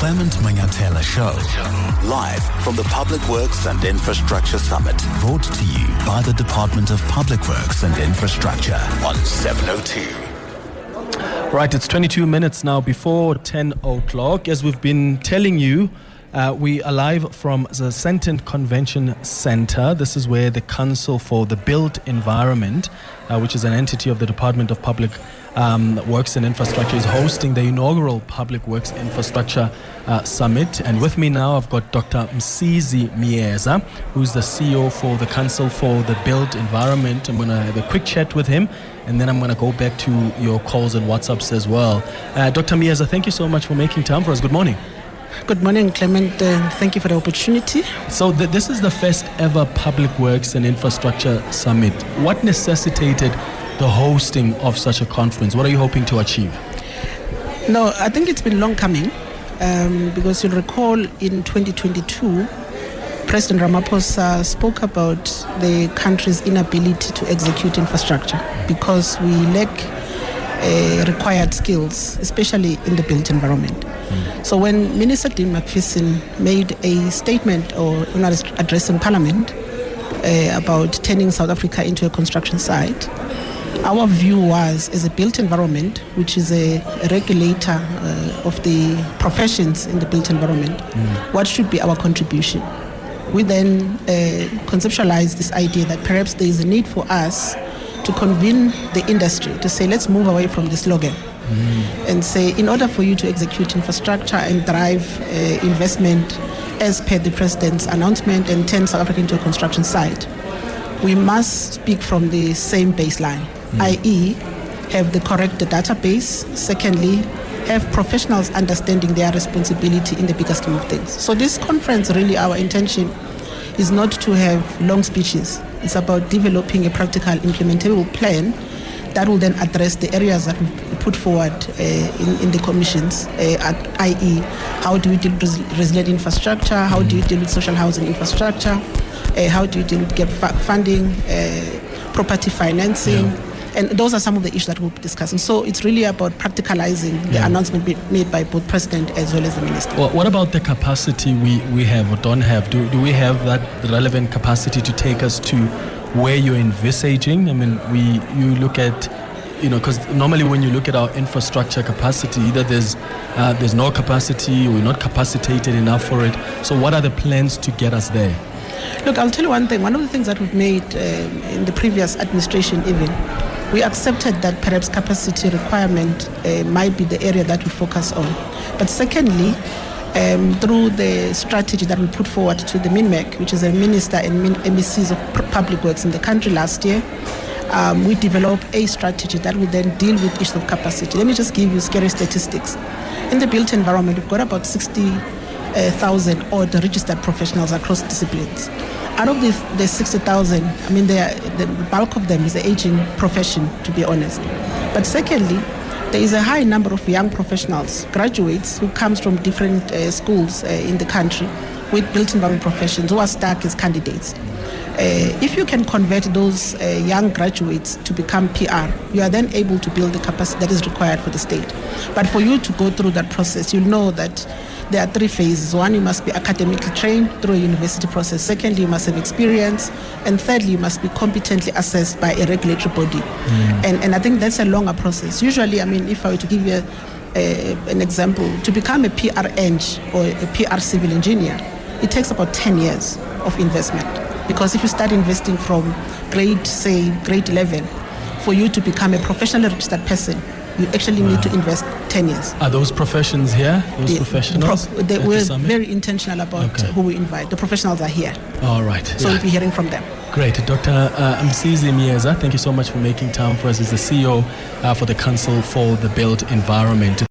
Clement Manyathela Show. Live from the Public Works and Infrastructure Summit. Brought to you by the Department of Public Works and Infrastructure on 702. Right, it's 22 minutes now before 10 o'clock. As we've been telling you, we are live from the Sandton Convention Center. This is where the Council for the Built Environment, which is an entity of the Department of Public Works and Infrastructure, is hosting the inaugural Public Works Infrastructure Summit. And with me now, I've got Dr Msizi Myeza, who's the CEO for the Council for the Built Environment. I'm going to have a quick chat with him, and then I'm going to go back to your calls and WhatsApps as well. Dr Myeza, thank you so much for making time for us. Good morning. Good morning, Clement. Thank you for the opportunity. So this is the first ever Public Works and Infrastructure Summit. What necessitated the hosting of such a conference? What are you hoping to achieve? No, I think it's been long coming because you'll recall in 2022, President Ramaphosa spoke about the country's inability to execute infrastructure because we lack required skills, especially in the built environment. So when Minister Dean McPherson made a statement or an address in Parliament about turning South Africa into a construction site, our view was, as a built environment, which is a regulator of the professions in the built environment, what should be our contribution? We then conceptualized this idea that perhaps there is a need for us to convene the industry to say, let's move away from the slogan and say, in order for you to execute infrastructure and drive investment as per the President's announcement and turn South Africa into a construction site, we must speak from the same baseline, i.e. have the correct database. Secondly, have professionals understanding their responsibility in the bigger scheme of things. So this conference, really our intention is not to have long speeches. It's about developing a practical implementable plan that will then address the areas that we put forward in the commissions, i.e. how do we deal with resilient infrastructure, how do you deal with social housing infrastructure, how do you deal with gap funding, property financing, and those are some of the issues that we'll be discussing. So it's really about practicalizing the announcement made by both President as well as the Minister. Well, what about the capacity we have or don't have? Do we have that relevant capacity to take us to where you're envisaging? I mean, you look at, because normally when you look at our infrastructure capacity, either there's no capacity or we're not capacitated enough for it. So what are the plans to get us there? Look, I'll tell you one thing. One of the things that we've made in the previous administration even, we accepted that perhaps capacity requirement might be the area that we focus on. But secondly, through the strategy that we put forward to the MINMEC, which is a minister and MECs of public works in the country last year, we developed a strategy that will then deal with issues of capacity. Let me just give you scary statistics. In the built environment, we've got about 60,000 odd registered professionals across disciplines. Out of the 60,000, I mean, the bulk of them is the aging profession, to be honest. But secondly, there is a high number of young professionals, graduates, who comes from different schools in the country with built environment professions who are stuck as candidates. If you can convert those young graduates to become PR, you are then able to build the capacity that is required for the state. But for you to go through that process, you'll know that there are three phases. One, you must be academically trained through a university process. Secondly, you must have experience. And thirdly, you must be competently assessed by a regulatory body. And I think that's a longer process. Usually, I mean, if I were to give you an example, to become a PR eng or a PR civil engineer, it takes about 10 years of investment. Because if you start investing from grade 11, for you to become a professionally registered person, you actually need to invest 10 years. Are those professions here? Professionals? We're very intentional about who we invite. The professionals are here. All right. So we'll be hearing from them. Great. Dr. Msizi Myeza, thank you so much for making time for us as the CEO for the Council for the Built Environment.